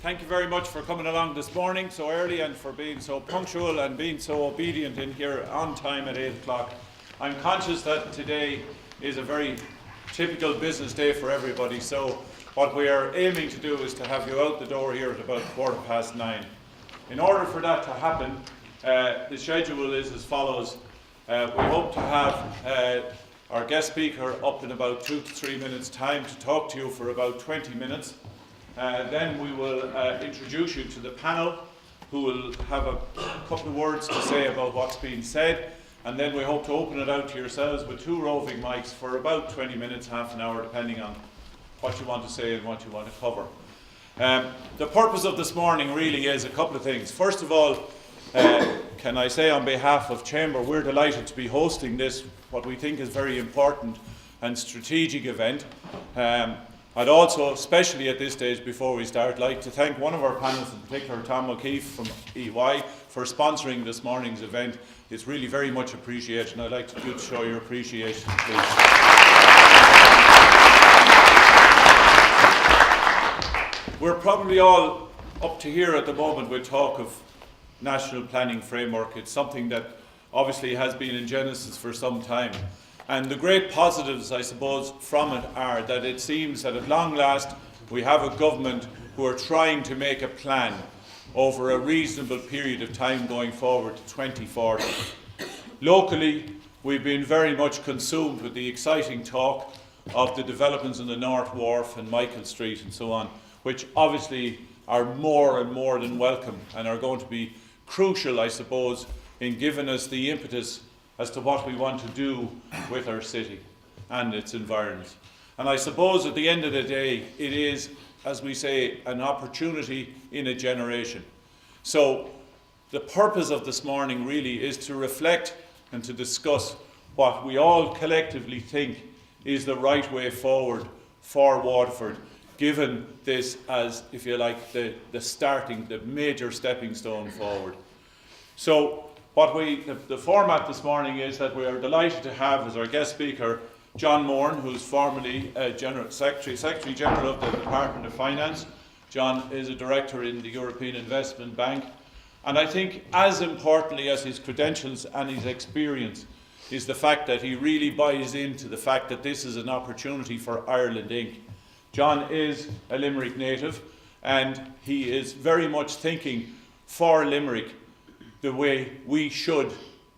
Thank you very much for coming along this morning so early and for being so punctual and being so obedient in here on time at 8 o'clock. I'm conscious that today is a very typical business day for everybody, so what we are aiming to do is to have you out the door here at about 9:15. In order for that to happen, the schedule is as follows. We hope to have our guest speaker up in about 2 to 3 minutes' time to talk to you for about 20 minutes. Then we will introduce you to the panel, who will have a couple of words to say about what's been said, and then we hope to open it out to yourselves with 2 roving mics for about 20 minutes, half an hour, depending on what you want to say and what you want to cover. The purpose of this morning really is a couple of things. First of all, can I say on behalf of Chamber, we're delighted to be hosting this, what we think is very important and strategic event. I'd also, especially at this stage before we start, like to thank one of our panelists, in particular Tom O'Keefe from EY, for sponsoring this morning's event. It's really very much appreciated, and I'd like you to show your appreciation, please. We're probably all up to here at the moment with talk of national planning framework. It's something that obviously has been in genesis for some time. And the great positives, I suppose, from it are that it seems that at long last we have a government who are trying to make a plan over a reasonable period of time going forward to 2040. Locally, we've been very much consumed with the exciting talk of the developments in the North Wharf and Michael Street and so on, which obviously are more and more than welcome and are going to be crucial, I suppose, in giving us the impetus as to what we want to do with our city and its environment. And I suppose at the end of the day, it is, as we say, an opportunity in a generation. So the purpose of this morning really is to reflect and to discuss what we all collectively think is the right way forward for Waterford, given this as, if you like, the major stepping stone forward. So the format this morning is that we are delighted to have as our guest speaker John Moran, who's formerly Secretary General of the Department of Finance. John is a director in the European Investment Bank, and I think as importantly as his credentials and his experience is the fact that he really buys into the fact that this is an opportunity for Ireland Inc. John is a Limerick native, and he is very much thinking for Limerick the way we should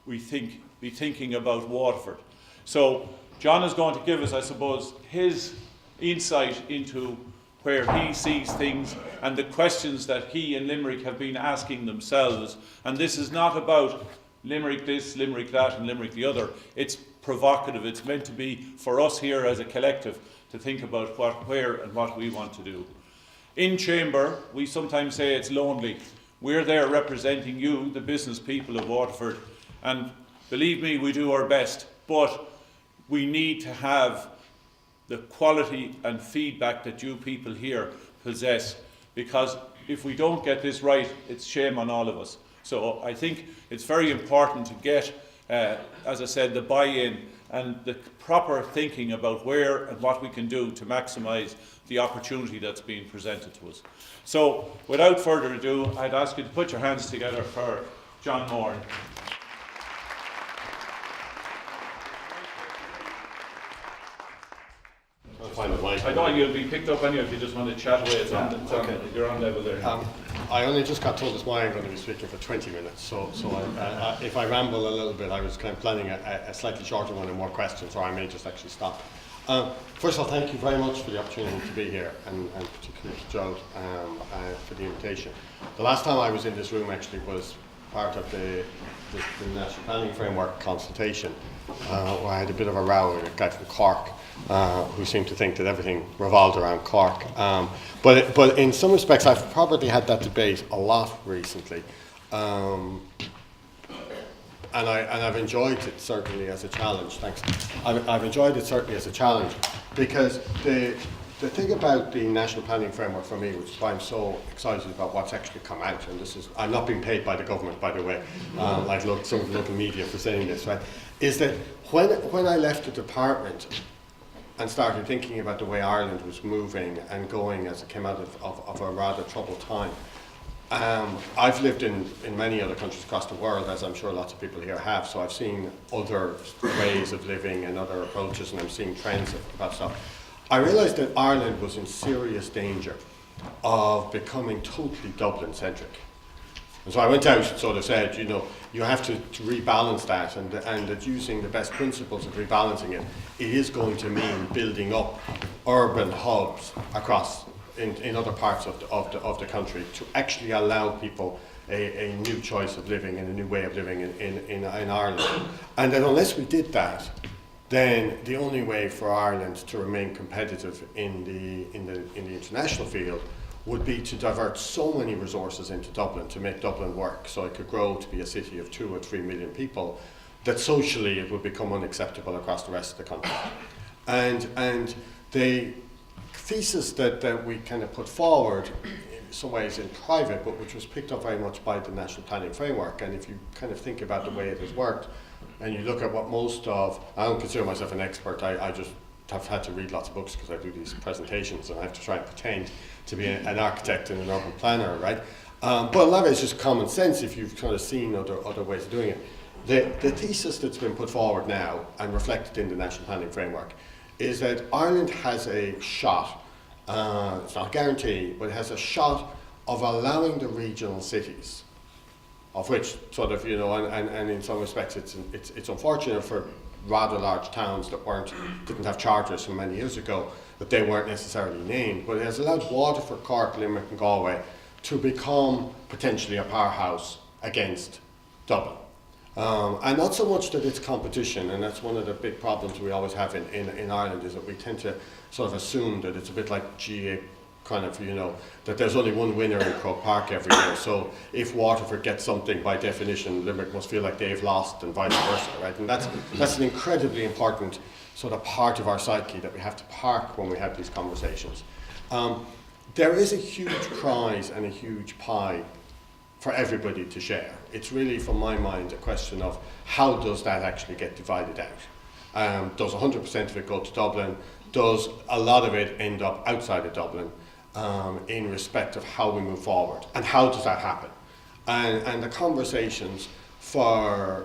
be thinking about Waterford. So John is going to give us, I suppose, his insight into where he sees things and the questions that he and Limerick have been asking themselves. And this is not about Limerick this, Limerick that, and Limerick the other. It's provocative. It's meant to be for us here as a collective to think about where and what we want to do. In Chamber, we sometimes say it's lonely. We're there representing you, the business people of Waterford, and believe me, we do our best, but we need to have the quality and feedback that you people here possess, because if we don't get this right, it's shame on all of us. So I think it's very important to get, as I said, the buy-in and the proper thinking about where and what we can do to maximise the opportunity that's being presented to us. So, without further ado, I'd ask you to put your hands together for John Moran. I know you'll be picked up anyway if you just want to chat away. You're on level there. I only just got told this morning I'm going to be speaking for 20 minutes, so if I ramble a little bit, I was kind of planning a slightly shorter one and more questions, or I may just actually stop. First of all, thank you very much for the opportunity to be here, and particularly to Joe for the invitation. The last time I was in this room actually was part of the National Planning Framework consultation, where I had a bit of a row with a guy from Cork who seemed to think that everything revolved around Cork. But in some respects, I've probably had that debate a lot recently. And I've enjoyed it certainly as a challenge. Thanks. I've enjoyed it certainly as a challenge, because the thing about the National Planning Framework for me, which is why I'm so excited about what's actually come out, and this is, I'm not being paid by the government, by the way, like some of the local media for saying this, right, is that when I left the department, and started thinking about the way Ireland was moving and going as it came out of a rather troubled time. I've lived in many other countries across the world, as I'm sure lots of people here have, so I've seen other ways of living and other approaches, and I'm seeing trends about stuff. I realised that Ireland was in serious danger of becoming totally Dublin-centric. And so I went out and sort of said, you know, you have to rebalance that, and that using the best principles of rebalancing it, it is going to mean building up urban hubs across in other parts of the country to actually allow people a new choice of living and a new way of living in Ireland. And that unless we did that, then the only way for Ireland to remain competitive in the international field would be to divert so many resources into Dublin to make Dublin work so it could grow to be a city of 2 or 3 million people, that socially it would become unacceptable across the rest of the country. And the thesis that we kind of put forward in some ways in private, but which was picked up very much by the National Planning Framework, and if you kind of think about the way it has worked, and you look at what most of, I don't consider myself an expert, I just have had to read lots of books because I do these presentations and I have to try and pretend to be an architect and an urban planner, right? But a lot of it's just common sense if you've kind of seen other ways of doing it. The thesis that's been put forward now and reflected in the National Planning Framework is that Ireland has a shot, it's not a guarantee, but it has a shot of allowing the regional cities, of which sort of, you know, and in some respects it's unfortunate for rather large towns that didn't have charters from many years ago, that they weren't necessarily named, but it has allowed Waterford, Cork, Limerick and Galway to become potentially a powerhouse against Dublin. And not so much that it's competition, and that's one of the big problems we always have in Ireland, is that we tend to sort of assume that it's a bit like GA kind of, you know, that there's only one winner in Croke Park every year. So if Waterford gets something, by definition, Limerick must feel like they've lost and vice versa, right? And that's an incredibly important sort of part of our psyche that we have to park when we have these conversations. There is a huge prize and a huge pie for everybody to share. It's really, from my mind, a question of how does that actually get divided out? Does 100% of it go to Dublin? Does a lot of it end up outside of Dublin? In respect of how we move forward, and how does that happen? And the conversations that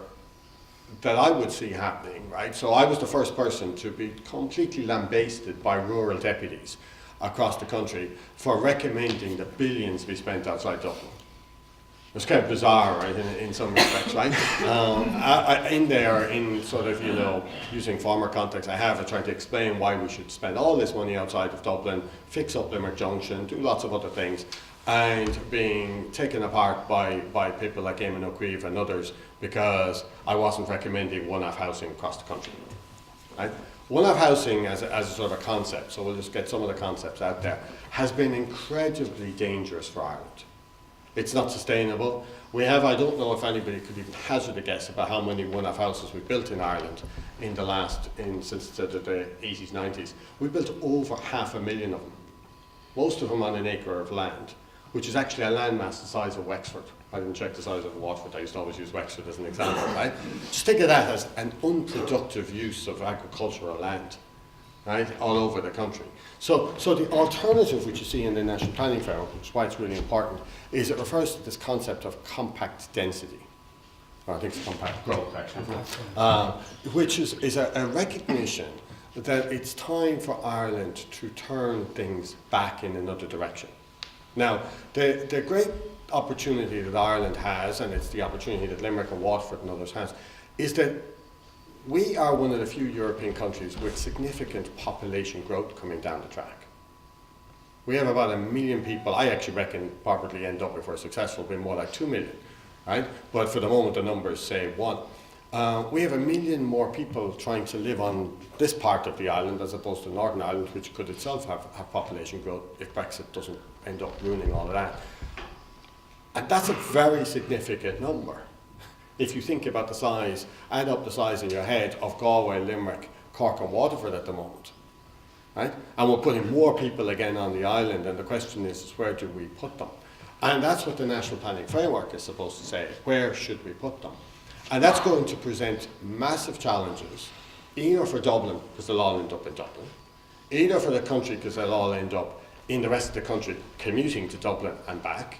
I would see happening, right? So I was the first person to be completely lambasted by rural deputies across the country for recommending that billions be spent outside Dublin. It's kind of bizarre, right, in some respects, right? In sort of, you know, using former context I have, trying to explain why we should spend all this money outside of Dublin, fix up Limerick Junction, do lots of other things, and being taken apart by people like Eamon O'Crieve and others because I wasn't recommending one-off housing across the country, right? One-off housing as a sort of a concept, so we'll just get some of the concepts out there, has been incredibly dangerous for Ireland. It's not sustainable. We have, I don't know if anybody could even hazard a guess about how many one-off houses we've built in Ireland since the 80s, 90s. We've built over 500,000 of them. Most of them on an acre of land, which is actually a landmass the size of Wexford. I didn't check the size of Waterford, I used to always use Wexford as an example, right? Just think of that as an unproductive use of agricultural land, right, all over the country. So the alternative which you see in the National Planning Framework, which is why it's really important, is it refers to this concept of compact density. Or I think it's compact growth, actually, which is a recognition that it's time for Ireland to turn things back in another direction. Now, the great opportunity that Ireland has, and it's the opportunity that Limerick and Waterford and others has, is that we are one of the few European countries with significant population growth coming down the track. We have about 1 million people. I actually reckon probably end up, if we're successful, being more like 2 million, right? But for the moment, the numbers say 1. We have 1 million more people trying to live on this part of the island as opposed to Northern Ireland, which could itself have population growth if Brexit doesn't end up ruining all of that. And that's a very significant number. If you think about the size, add up the size in your head of Galway, Limerick, Cork and Waterford at the moment, right? And we're putting more people again on the island, and the question is where do we put them? And that's what the National Planning Framework is supposed to say, where should we put them? And that's going to present massive challenges, either for Dublin, because they'll all end up in Dublin, either for the country because they'll all end up in the rest of the country commuting to Dublin and back,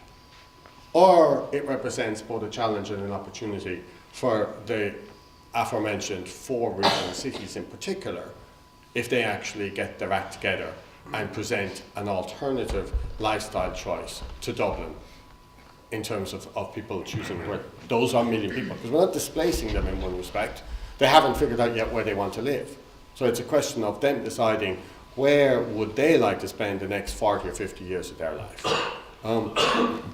or it represents both a challenge and an opportunity for the aforementioned 4 regional cities in particular, if they actually get their act together and present an alternative lifestyle choice to Dublin in terms of people choosing where those are million people, because we're not displacing them in one respect. They haven't figured out yet where they want to live. So it's a question of them deciding where would they like to spend the next 40 or 50 years of their life.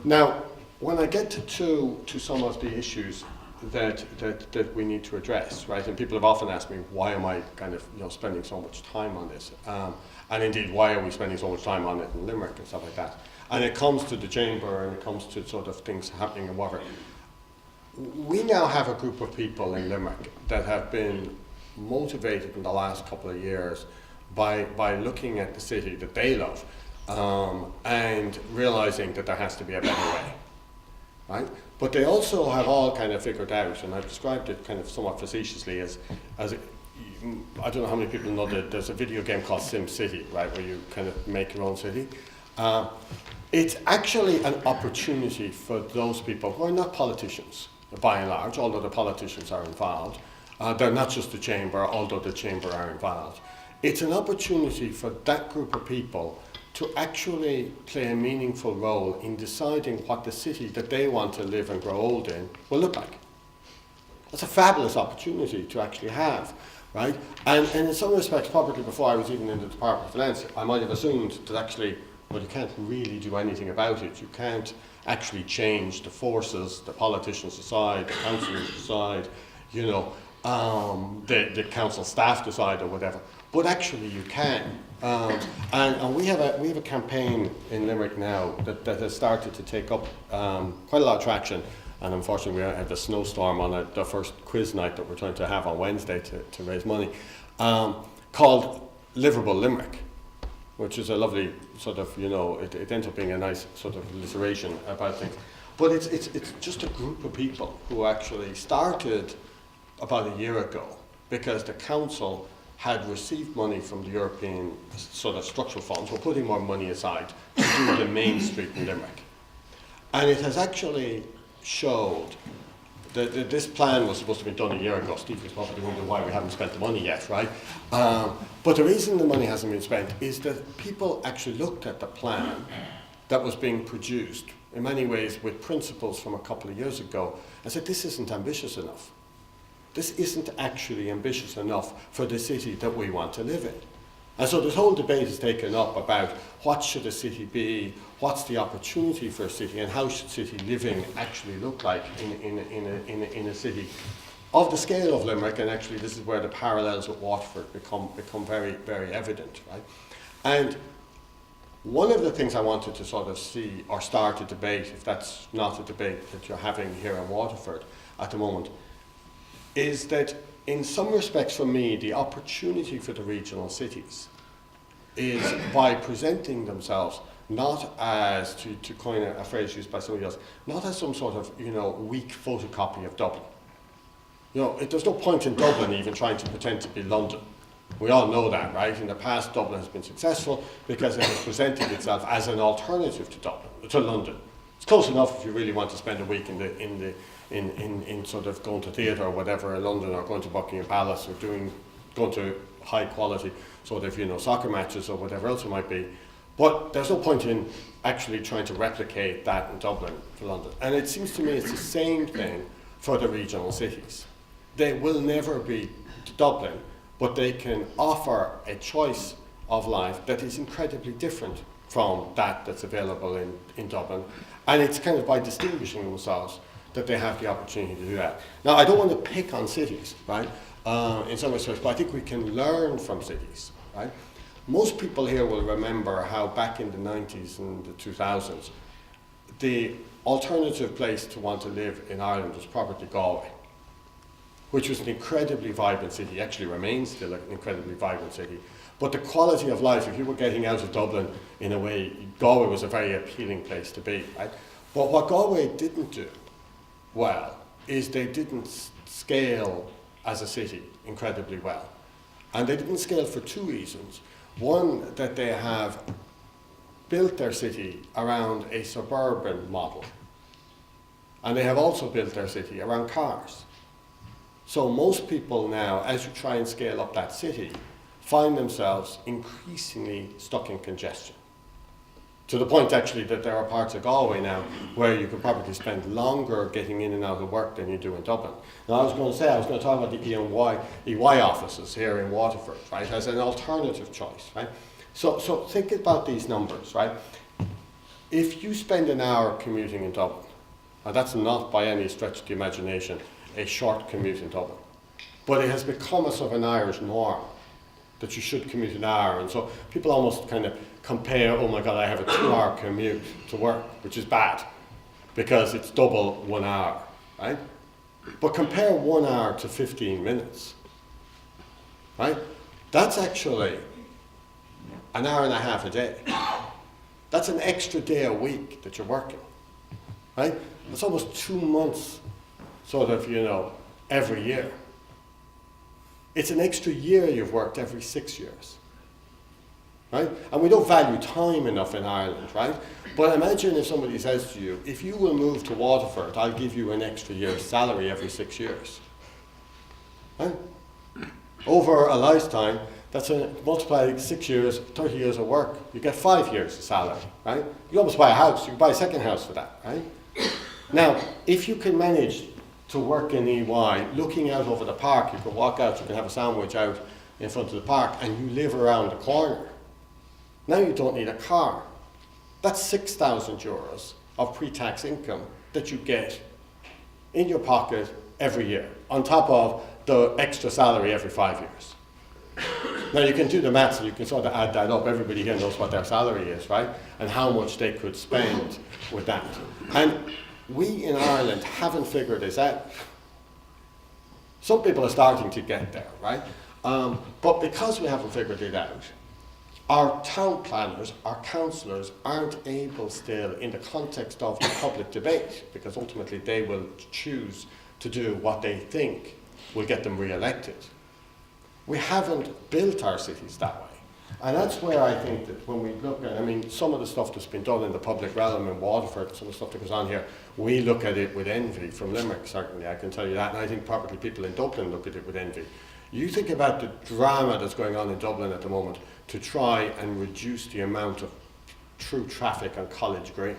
Now, when I get to some of the issues that we need to address, right, and people have often asked me, why am I kind of spending so much time on this? And indeed, why are we spending so much time on it in Limerick and stuff like that? And it comes to the chamber and it comes to sort of things happening in Waterford. We now have a group of people in Limerick that have been motivated in the last couple of years by looking at the city that they love and realising that there has to be a better way, right? But they also have all kind of figured out, and I've described it kind of somewhat facetiously as I don't know how many people know that there's a video game called Sim City, right, where you kind of make your own city. It's actually an opportunity for those people who are not politicians, by and large, although the politicians are involved. They're not just the chamber, although the chamber are involved. It's an opportunity for that group of people to actually play a meaningful role in deciding what the city that they want to live and grow old in will look like. That's a fabulous opportunity to actually have, right? And in some respects, probably before I was even in the Department of Finance, I might have assumed that actually, well, you can't really do anything about it. You can't actually change the forces, the politicians decide, the councillors decide, the council staff decide or whatever. But actually you can. And we have a campaign in Limerick now that has started to take up quite a lot of traction. And unfortunately we have a snowstorm on the first quiz night that we're trying to have on Wednesday to raise money, called Livable Limerick, which is a lovely sort of, it ends up being a nice sort of alliteration about things. But it's just a group of people who actually started about a year ago because the council had received money from the European sort of structural funds. We're putting more money aside to do the main street in Limerick. And it has actually showed that this plan was supposed to be done a year ago. Steve was probably wondering why we haven't spent the money yet, right? But the reason the money hasn't been spent is that people actually looked at the plan that was being produced, in many ways with principles from a couple of years ago, and said, this isn't ambitious enough. This isn't actually ambitious enough for the city that we want to live in. And so this whole debate is taken up about what should a city be, what's the opportunity for a city, and how should city living actually look like in a city of the scale of Limerick. And actually this is where the parallels with Waterford become very, very evident, right? And one of the things I wanted to sort of see or start a debate, if that's not a debate that you're having here in Waterford at the moment, is that in some respects for me, the opportunity for the regional cities is by presenting themselves not as, to coin a phrase used by somebody else, not as some sort of, weak photocopy of Dublin. There's no point in Dublin even trying to pretend to be London. We all know that, right? In the past, Dublin has been successful because it has presented itself as an alternative to London. It's close enough if you really want to spend a week in sort of going to theatre or whatever in London, or going to Buckingham Palace, or going to high quality sort of soccer matches or whatever else it might be. But there's no point in actually trying to replicate that in Dublin for London. And it seems to me it's the same thing for the regional cities. They will never be Dublin, but they can offer a choice of life that is incredibly different from that's available in Dublin. And it's kind of by distinguishing themselves that they have the opportunity to do that. Now, I don't want to pick on cities, right, in some respects, but I think we can learn from cities, right? Most people here will remember how back in the 90s and the 2000s, the alternative place to want to live in Ireland was probably Galway, which was an incredibly vibrant city, actually remains still an incredibly vibrant city. But the quality of life, if you were getting out of Dublin, in a way, Galway was a very appealing place to be, right? But what Galway didn't do well is they didn't scale as a city incredibly well. And they didn't scale for two reasons. One, that they have built their city around a suburban model. And they have also built their city around cars. So most people now, as you try and scale up that city, find themselves increasingly stuck in congestion. To the point, actually, that there are parts of Galway now where you could probably spend longer getting in and out of work than you do in Dublin. Now, I was going to talk about the EY offices here in Waterford, right, as an alternative choice, right? So think about these numbers, right? If you spend an hour commuting in Dublin, and that's not by any stretch of the imagination a short commute in Dublin, but it has become a sort of an Irish norm that you should commute an hour, and so people almost kind of compare, oh my God, I have a 2-hour commute to work, which is bad, because it's double 1 hour, right? But compare 1 hour to 15 minutes, right? That's actually an hour and a half a day. That's an extra day a week that you're working, right? It's almost 2 months, sort of, every year. It's an extra year you've worked every 6 years, right? And we don't value time enough in Ireland, right? But imagine if somebody says to you, if you will move to Waterford, I'll give you an extra year's salary every 6 years, right? Over a lifetime, that's multiply 6 years, 30 years of work, you get 5 years of salary, right? You almost buy a house, you can buy a second house for that, right? Now, if you can manage to work in EY, looking out over the park, you can walk out, you can have a sandwich out in front of the park, and you live around the corner. Now you don't need a car. That's 6,000 euros of pre-tax income that you get in your pocket every year, on top of the extra salary every 5 years. Now you can do the maths and you can sort of add that up. Everybody here knows what their salary is, right? And how much they could spend with that. And we in Ireland haven't figured this out. Some people are starting to get there, right? But because we haven't figured it out, our town planners, our councillors aren't able still, in the context of the public debate, because ultimately they will choose to do what they think will get them re-elected. We haven't built our cities that way. And that's where I think that when we look at, some of the stuff that's been done in the public realm in Waterford, some of the stuff that goes on here, we look at it with envy from Limerick, certainly, I can tell you that, and I think probably people in Dublin look at it with envy. You think about the drama that's going on in Dublin at the moment to try and reduce the amount of through traffic on College Green.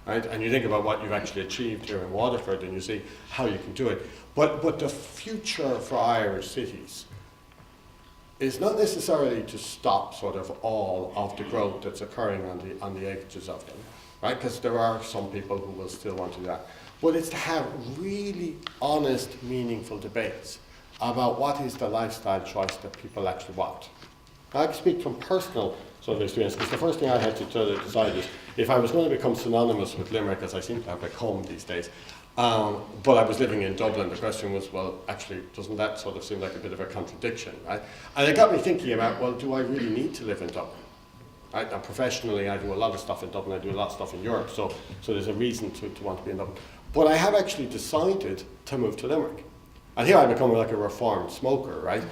Right? And you think about what you've actually achieved here in Waterford and you see how you can do it. But the future for Irish cities is not necessarily to stop sort of all of the growth that's occurring on the edges of them, right? Because there are some people who will still want to do that. But it's to have really honest, meaningful debates about what is the lifestyle choice that people actually want. I can speak from personal sort of experience, because the first thing I had to decide is if I was going to become synonymous with Limerick, as I seem to have become these days, but I was living in Dublin, the question was, well, actually, doesn't that sort of seem like a bit of a contradiction, right? And it got me thinking about, well, do I really need to live in Dublin? Right? Now, professionally, I do a lot of stuff in Dublin, I do a lot of stuff in Europe, so there's a reason to want to be in Dublin. But I have actually decided to move to Limerick. And here I become like a reformed smoker, right?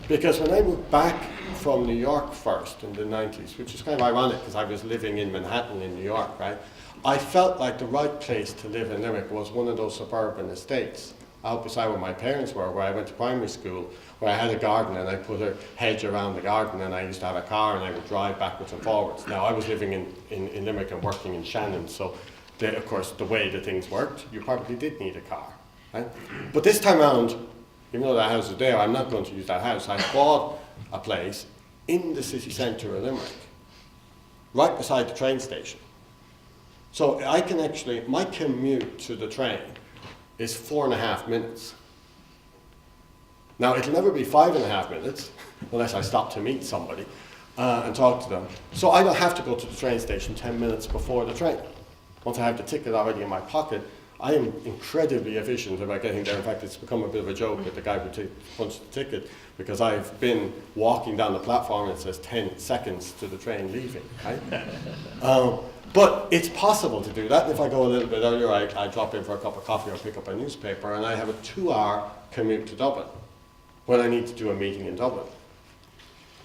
Because when I moved back from New York first in the 90s, which is kind of ironic because I was living in Manhattan in New York, right? I felt like the right place to live in Limerick was one of those suburban estates out beside where my parents were, where I went to primary school, where I had a garden and I put a hedge around the garden and I used to have a car and I would drive backwards and forwards. Now, I was living in Limerick and working in Shannon, so of course, the way the things worked, you probably did need a car. Right? But this time around, even though that house is there, I'm not going to use that house. I bought a place in the city centre of Limerick, right beside the train station. So I can actually, my commute to the train is 4.5 minutes. Now, it'll never be 5.5 minutes, unless I stop to meet somebody and talk to them. So I don't have to go to the train station 10 minutes before the train. Once I have the ticket already in my pocket, I am incredibly efficient about getting there. In fact, it's become a bit of a joke with the guy who punched the ticket, because I've been walking down the platform and it says 10 seconds to the train leaving, right? But it's possible to do that. If I go a little bit earlier, I drop in for a cup of coffee or pick up a newspaper, and I have a 2-hour commute to Dublin when I need to do a meeting in Dublin.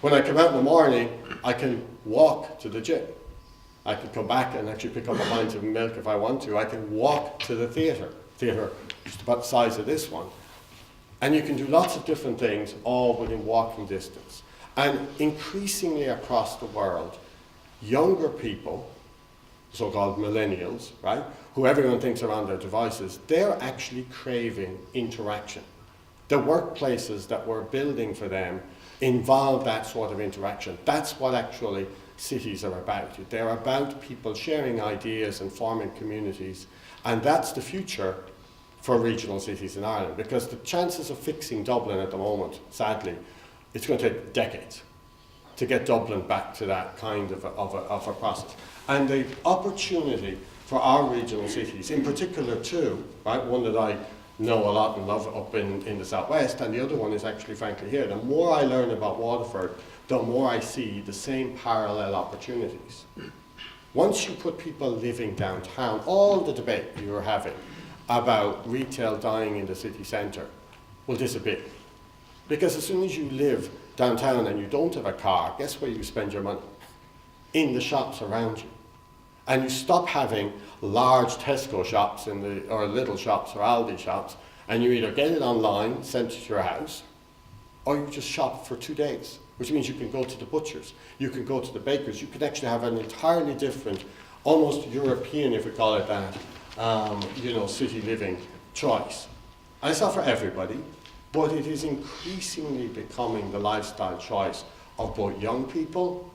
When I come out in the morning, I can walk to the gym. I can come back and actually pick up a pint of milk if I want to. I can walk to the theatre. Theatre just about the size of this one. And you can do lots of different things all within walking distance. And increasingly across the world, younger people, so-called millennials, right, who everyone thinks are on their devices, they're actually craving interaction. The workplaces that we're building for them involve that sort of interaction. That's what actually cities are about. They're about people sharing ideas and forming communities, and that's the future for regional cities in Ireland, because the chances of fixing Dublin at the moment, sadly, it's going to take decades to get Dublin back to that kind of a process. And the opportunity for our regional cities, in particular two, right, one that I know a lot and love up in the southwest, and the other one is actually frankly here. The more I learn about Waterford, the more I see the same parallel opportunities. Once you put people living downtown, all the debate you're having about retail dying in the city centre will disappear. Because as soon as you live downtown and you don't have a car, guess where you spend your money? In the shops around you. And you stop having large Tesco shops or little shops or Aldi shops, and you either get it online, sent to your house, or you just shop for 2 days, which means you can go to the butchers, you can go to the bakers, you can actually have an entirely different, almost European, if we call it that, city living choice. And it's not for everybody, but it is increasingly becoming the lifestyle choice of both young people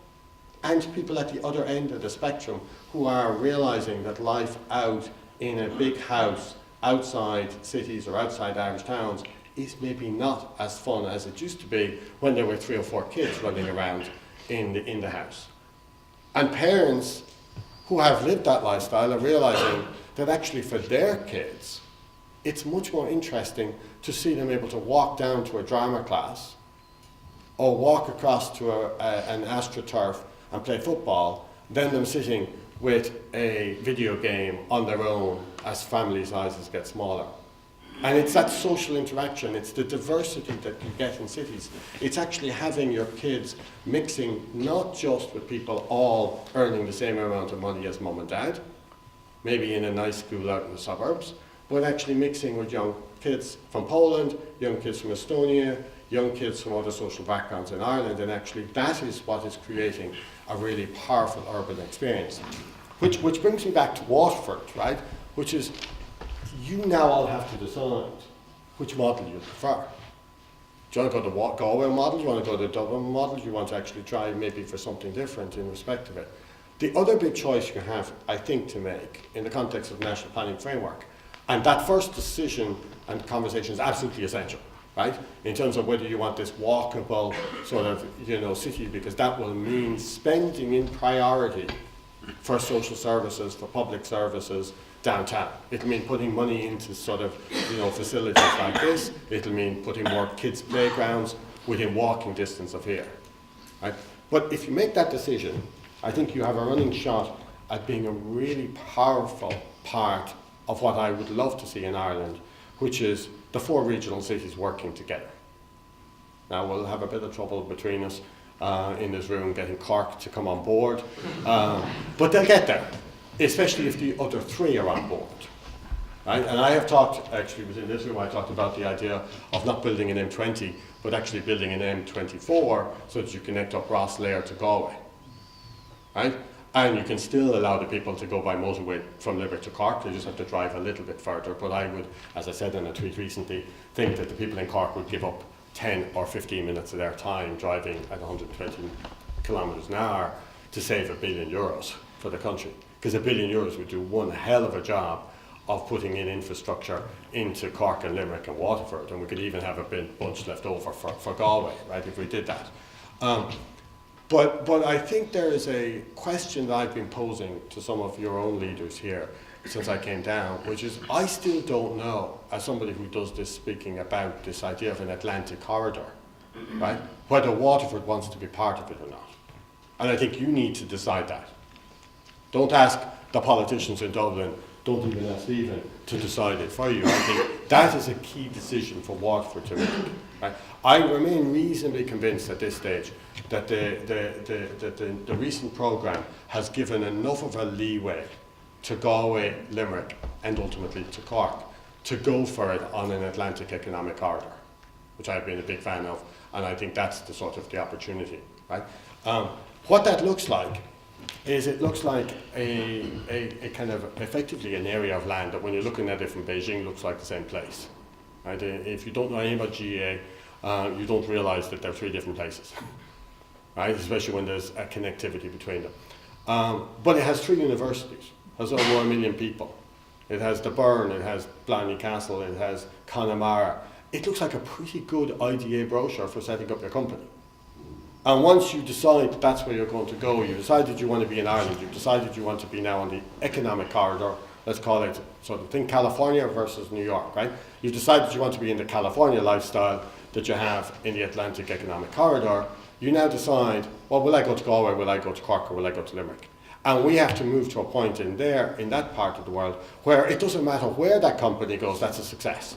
and people at the other end of the spectrum who are realizing that life out in a big house outside cities or outside Irish towns is maybe not as fun as it used to be when there were 3 or 4 kids running around in the house. And parents who have lived that lifestyle are realizing that actually for their kids, it's much more interesting to see them able to walk down to a drama class or walk across to an AstroTurf and play football than them sitting with a video game on their own as family sizes get smaller. And it's that social interaction, it's the diversity that you get in cities. It's actually having your kids mixing not just with people all earning the same amount of money as mum and dad, maybe in a nice school out in the suburbs, but actually mixing with young kids from Poland, young kids from Estonia, young kids from other social backgrounds in Ireland, and actually that is what is creating a really powerful urban experience. Which brings me back to Waterford, right? Which is, you now all have to decide which model you prefer. Do you want to go to the Galway model? Do you want to go to the Dublin model? Do you want to actually try maybe for something different in respect of it? The other big choice you have, I think, to make in the context of the National Planning Framework, and that first decision and conversation is absolutely essential, right? In terms of whether you want this walkable sort of, city, because that will mean spending in priority for social services, for public services downtown. It'll mean putting money into sort of, facilities like this. It'll mean putting more kids' playgrounds within walking distance of here, right? But if you make that decision, I think you have a running shot at being a really powerful part of what I would love to see in Ireland, which is the 4 regional cities working together. Now we'll have a bit of trouble between us in this room getting Cork to come on board, but they'll get there, especially if the other 3 are on board. Right? And I have talked, actually within this room, I talked about the idea of not building an M20, but actually building an M24 so that you connect up Rosslare to Galway. Right? And you can still allow the people to go by motorway from Limerick to Cork, they just have to drive a little bit further. But I would, as I said in a tweet recently, think that the people in Cork would give up 10 or 15 minutes of their time driving at 120 kilometres an hour to save €1 billion for the country. Because €1 billion would do one hell of a job of putting in infrastructure into Cork and Limerick and Waterford, and we could even have a big bunch left over for Galway, right, if we did that. But I think there is a question that I've been posing to some of your own leaders here since I came down, which is I still don't know, as somebody who does this speaking about this idea of an Atlantic corridor, right, whether Waterford wants to be part of it or not. And I think you need to decide that. Don't ask the politicians in Dublin, don't even ask Stephen to decide it for you. I think That is a key decision for Waterford to make. Right? I remain reasonably convinced at this stage that the recent programme has given enough of a leeway to Galway, Limerick, and ultimately to Cork to go for it on an Atlantic economic corridor, which I've been a big fan of, and I think that's the sort of the opportunity. Right? What that looks like is it looks like a kind of effectively an area of land that when you're looking at it from Beijing looks like the same place. Right? If you don't know anything about GA, you don't realise that they're three different places, right? Especially when there's a connectivity between them. But it has three universities, has over 1 million people. It has the Burn, it has Blarney Castle, it has Connemara. It looks like a pretty good IDA brochure for setting up your company. And once you decide that's where you're going to go, you decided you want to be in Ireland, you've decided you want to be now on the economic corridor, let's call it, sort of think California versus New York, right? You've decided you want to be in the California lifestyle that you have in the Atlantic economic corridor. You now decide, well, will I go to Galway, will I go to Cork, or will I go to Limerick? And we have to move to a point in there, in that part of the world, where it doesn't matter where that company goes, that's a success.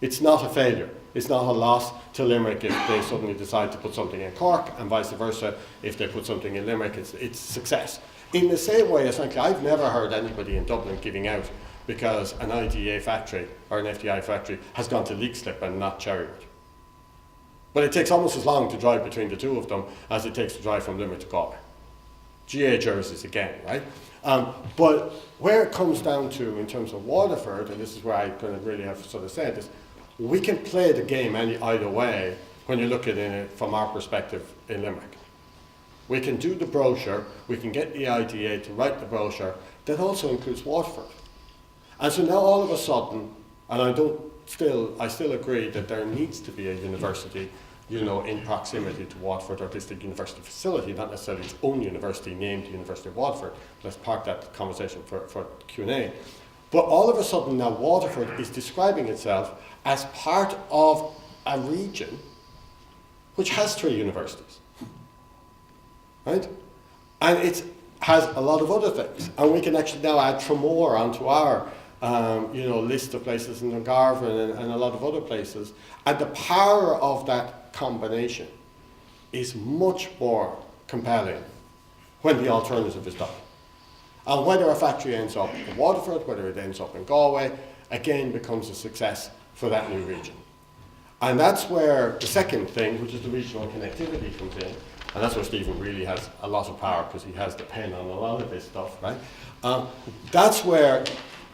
It's not a failure. It's not a loss to Limerick if they suddenly decide to put something in Cork, and vice versa, if they put something in Limerick, it's success. In the same way, frankly, I've never heard anybody in Dublin giving out because an IDA factory or an FDI factory has gone to Leixlip and not Cherrywood. But it takes almost as long to drive between the two of them as it takes to drive from Limerick to Galway. GA jerseys again, right? But where it comes down to in terms of Waterford, and this is where I kind of really have sort of said this, we can play the game either way when you look at it from our perspective in Limerick. We can do the brochure, we can get the IDA to write the brochure, that also includes Waterford. And so now all of a sudden, and I still agree that there needs to be a university, in proximity to Waterford, or at least a university facility, not necessarily its own university named University of Waterford. Let's park that conversation for Q&A. But all of a sudden now Waterford is describing itself as part of a region which has 3 universities, right? And it has a lot of other things. And we can actually now add Tramore onto our list of places in Garvan and a lot of other places. And the power of that combination is much more compelling when the alternative is done. And whether a factory ends up in Waterford, whether it ends up in Galway, again becomes a success for that new region. And that's where the second thing, which is the regional connectivity, comes in. And that's where Stephen really has a lot of power because he has the pen on a lot of this stuff, right? That's where,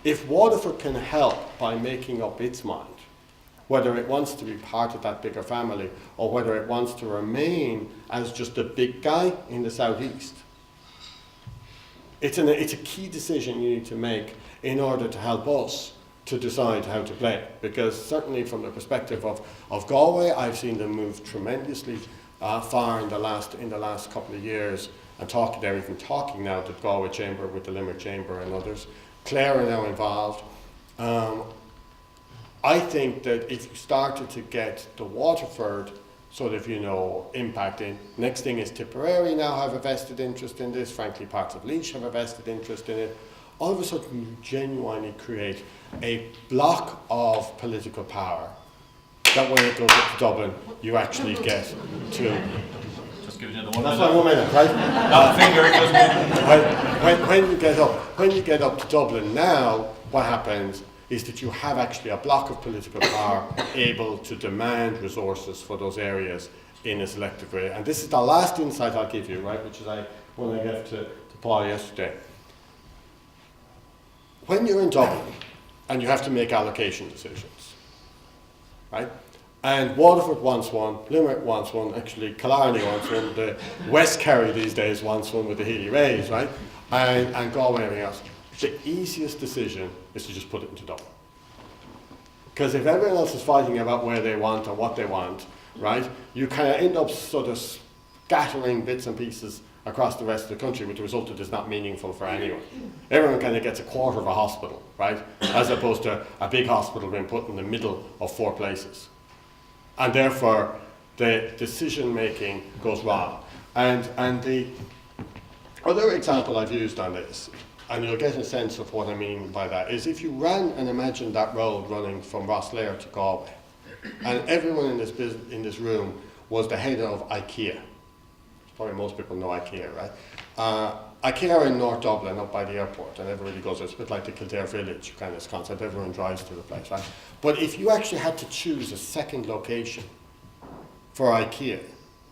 if Waterford can help by making up its mind, whether it wants to be part of that bigger family or whether it wants to remain as just a big guy in the southeast, it's a key decision you need to make in order to help us to decide how to play. Because certainly from the perspective of Galway, I've seen them move tremendously far in the last couple of years, and they're even talking now to the Galway Chamber with the Limerick Chamber and others. Clare are now involved. I think that if you started to get the Waterford sort of, impact in, next thing is Tipperary now have a vested interest in this, frankly parts of Laois have a vested interest in it. All of a sudden you genuinely create a block of political power that when it goes up to Dublin, you actually get to... Just give it in the 1 That's minute. my 1 minute, right? When you get up to Dublin now, what happens is that you have actually a block of political power able to demand resources for those areas in a selective way. And this is the last insight I'll give you, right, which is when I gave to Paul yesterday. When you're in Dublin and you have to make allocation decisions, right? And Waterford wants one, Limerick wants one, actually Killarney wants one, the West Kerry these days wants one with the Healy Rays, right? And Galway and everything else. The easiest decision is to just put it into Dublin. Because if everyone else is fighting about where they want or what they want, right, you kind of end up sort of scattering bits and pieces across the rest of the country, with the result that it's not meaningful for anyone. Everyone kind of gets a quarter of a hospital, right, as opposed to a big hospital being put in the middle of 4 places. And therefore, the decision making goes wrong. And the other example I've used on this and you'll get a sense of what I mean by that, is if you ran and imagined that road running from Rosslare to Galway, and everyone in this room was the head of IKEA. Probably most people know IKEA, right? IKEA are in North Dublin, up by the airport, and everybody goes there. It's a bit like the Kildare Village kind of concept. Everyone drives to the place, right? But if you actually had to choose a second location for IKEA,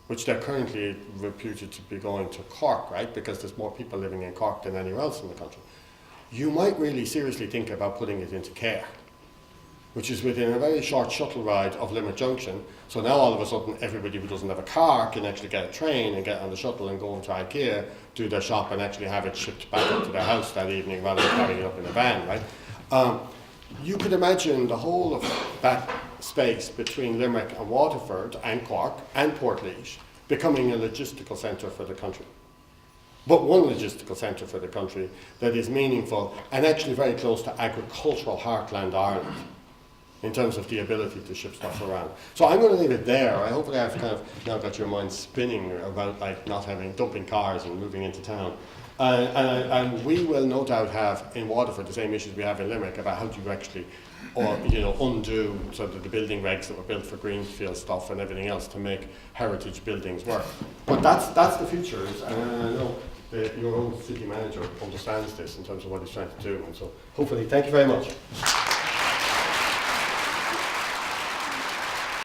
which they're currently reputed to be going to Cork, right? Because there's more people living in Cork than anywhere else in the country. You might really seriously think about putting it into Care, which is within a very short shuttle ride of Limerick Junction. So now all of a sudden everybody who doesn't have a car can actually get a train and get on the shuttle and go into IKEA, do their shop and actually have it shipped back up to their house that evening rather than carrying it up in a van, right? You could imagine the whole of that space between Limerick and Waterford and Cork and Portlaoise becoming a logistical centre for the country. But one logistical centre for the country that is meaningful and actually very close to agricultural heartland Ireland in terms of the ability to ship stuff around. So I'm going to leave it there. I hopefully I've kind of now got your mind spinning about like not having dumping cars and moving into town. And we will no doubt have in Waterford the same issues we have in Limerick about how do you actually, or undo sort of the building regs that were built for greenfield stuff and everything else to make heritage buildings work. But that's the future, and I know that your own city manager understands this in terms of what he's trying to do. And so hopefully, thank you very much.